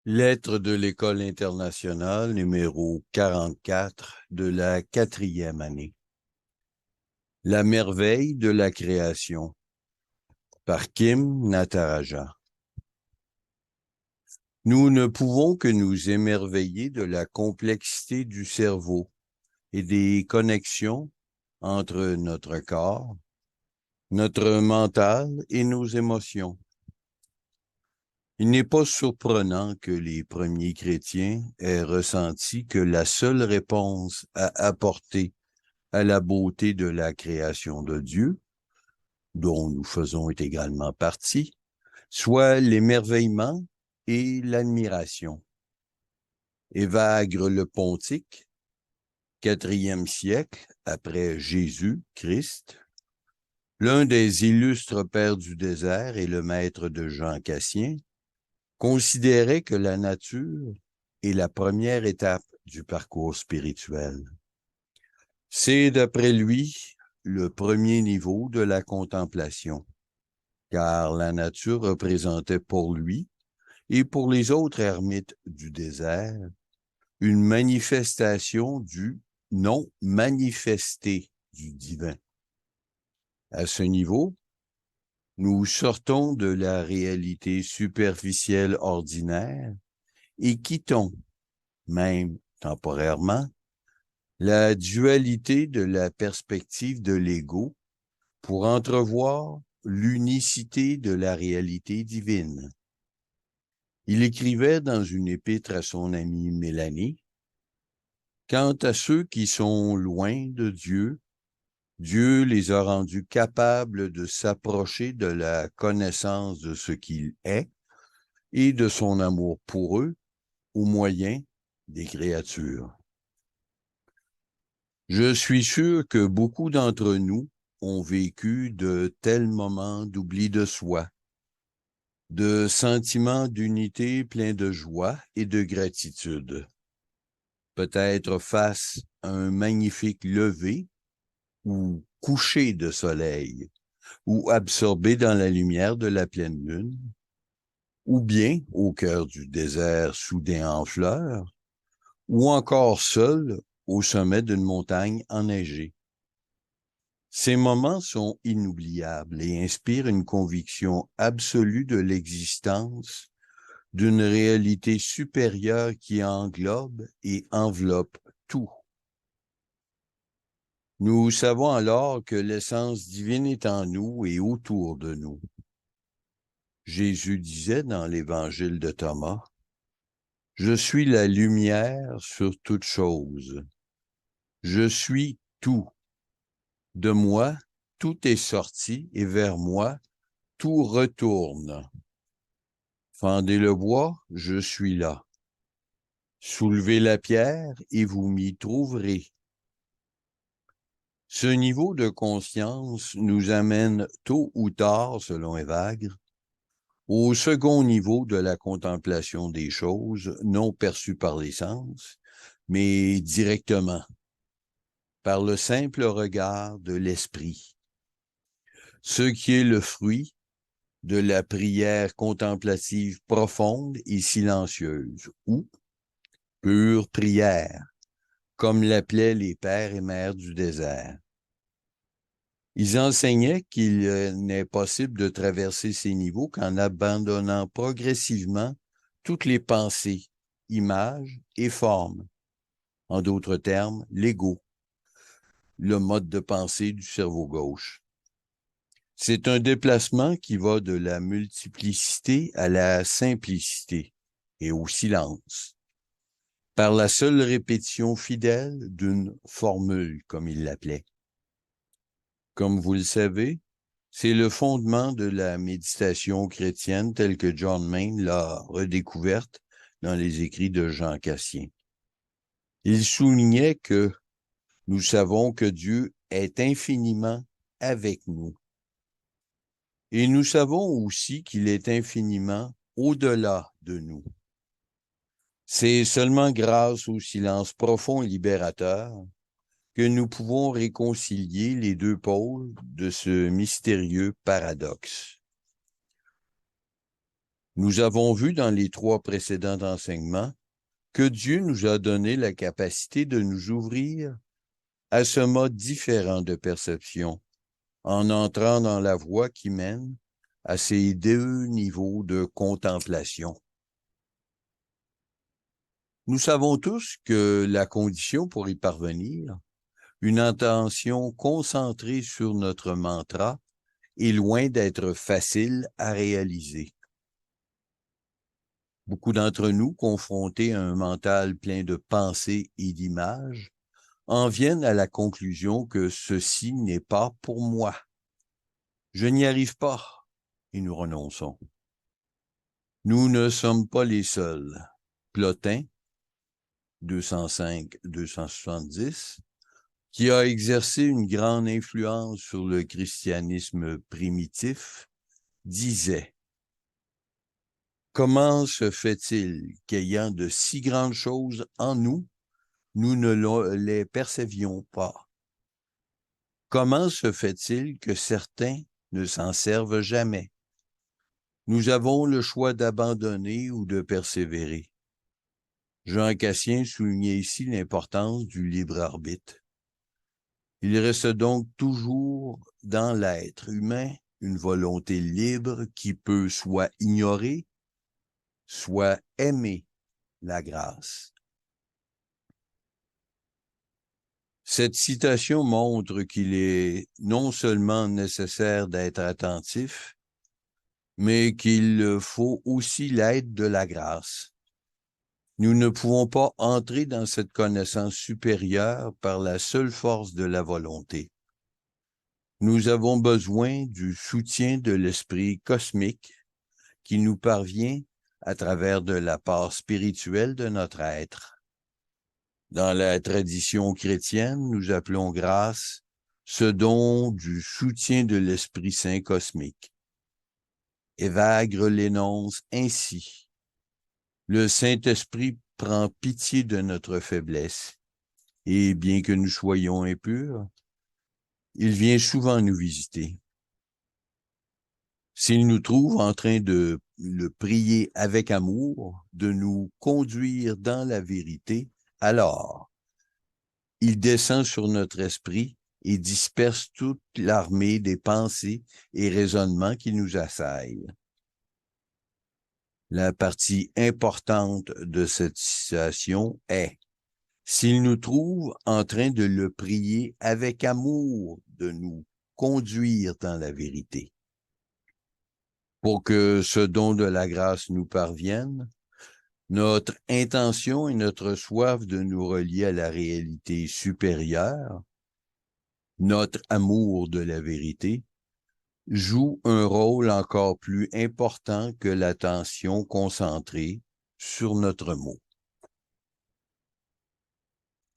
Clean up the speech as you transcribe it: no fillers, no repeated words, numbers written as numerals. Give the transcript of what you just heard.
Lettre de l'École internationale numéro 44 de la 4e année. La merveille de la création par Kim Natarajan. Nous ne pouvons que nous émerveiller de la complexité du cerveau et des connexions entre notre corps, notre mental et nos émotions. Il n'est pas surprenant que les premiers chrétiens aient ressenti que la seule réponse à apporter à la beauté de la création de Dieu, dont nous faisons également partie, soit l'émerveillement et l'admiration. Évagre le Pontique, 4e siècle après Jésus-Christ, l'un des illustres pères du désert et le maître de Jean Cassien, considérait que la nature est la première étape du parcours spirituel. C'est, d'après lui, le premier niveau de la contemplation, car la nature représentait pour lui et pour les autres ermites du désert une manifestation du non manifesté du divin. À ce niveau, nous sortons de la réalité superficielle ordinaire et quittons, même temporairement, la dualité de la perspective de l'ego pour entrevoir l'unicité de la réalité divine. Il écrivait dans une épître à son amie Mélanie, « Quant à ceux qui sont loin de Dieu, Dieu les a rendus capables de s'approcher de la connaissance de ce qu'il est et de son amour pour eux au moyen des créatures. » Je suis sûr que beaucoup d'entre nous ont vécu de tels moments d'oubli de soi, de sentiments d'unité pleins de joie et de gratitude. Peut-être face à un magnifique lever ou coucher de soleil, ou absorbé dans la lumière de la pleine lune, ou bien au cœur du désert soudain en fleurs, ou encore seul au sommet d'une montagne enneigée. Ces moments sont inoubliables et inspirent une conviction absolue de l'existence d'une réalité supérieure qui englobe et enveloppe tout. Nous savons alors que l'essence divine est en nous et autour de nous. Jésus disait dans l'Évangile de Thomas, « Je suis la lumière sur toute chose. Je suis tout. De moi, tout est sorti et vers moi, tout retourne. Fendez le bois, je suis là. Soulevez la pierre et vous m'y trouverez. » Ce niveau de conscience nous amène tôt ou tard, selon Évagre, au second niveau de la contemplation des choses, non perçues par les sens, mais directement, par le simple regard de l'esprit, ce qui est le fruit de la prière contemplative profonde et silencieuse, ou pure prière, comme l'appelaient les pères et mères du désert. Ils enseignaient qu'il n'est possible de traverser ces niveaux qu'en abandonnant progressivement toutes les pensées, images et formes. En d'autres termes, l'ego, le mode de pensée du cerveau gauche. C'est un déplacement qui va de la multiplicité à la simplicité et au silence, par la seule répétition fidèle d'une formule, comme il l'appelait. Comme vous le savez, c'est le fondement de la méditation chrétienne telle que John Main l'a redécouverte dans les écrits de Jean Cassien. Il soulignait que nous savons que Dieu est infiniment avec nous. Et nous savons aussi qu'il est infiniment au-delà de nous. C'est seulement grâce au silence profond et libérateur que nous pouvons réconcilier les deux pôles de ce mystérieux paradoxe. Nous avons vu dans les 3 précédents enseignements que Dieu nous a donné la capacité de nous ouvrir à ce mode différent de perception en entrant dans la voie qui mène à ces 2 niveaux de contemplation. Nous savons tous que la condition pour y parvenir, une attention concentrée sur notre mantra, est loin d'être facile à réaliser. Beaucoup d'entre nous, confrontés à un mental plein de pensées et d'images, en viennent à la conclusion que ceci n'est pas pour moi. Je n'y arrive pas, et nous renonçons. Nous ne sommes pas les seuls. Plotin, 205-270, qui a exercé une grande influence sur le christianisme primitif, disait: « Comment se fait-il qu'ayant de si grandes choses en nous, nous ne les percevions pas? Comment se fait-il que certains ne s'en servent jamais? Nous avons le choix d'abandonner ou de persévérer. » Jean Cassien soulignait ici l'importance du libre arbitre. Il reste donc toujours dans l'être humain une volonté libre qui peut soit ignorer, soit aimer la grâce. Cette citation montre qu'il est non seulement nécessaire d'être attentif, mais qu'il faut aussi l'aide de la grâce. Nous ne pouvons pas entrer dans cette connaissance supérieure par la seule force de la volonté. Nous avons besoin du soutien de l'esprit cosmique qui nous parvient à travers de la part spirituelle de notre être. Dans la tradition chrétienne, nous appelons grâce ce don du soutien de l'Esprit Saint cosmique. Évagre l'énonce ainsi: « Le Saint-Esprit prend pitié de notre faiblesse, et bien que nous soyons impurs, il vient souvent nous visiter. S'il nous trouve en train de le prier avec amour, de nous conduire dans la vérité, alors il descend sur notre esprit et disperse toute l'armée des pensées et raisonnements qui nous assaillent. » La partie importante de cette citation est: s'il nous trouve en train de le prier avec amour, de nous conduire dans la vérité. Pour que ce don de la grâce nous parvienne, notre intention et notre soif de nous relier à la réalité supérieure, notre amour de la vérité, jouent un rôle encore plus important que l'attention concentrée sur notre mot.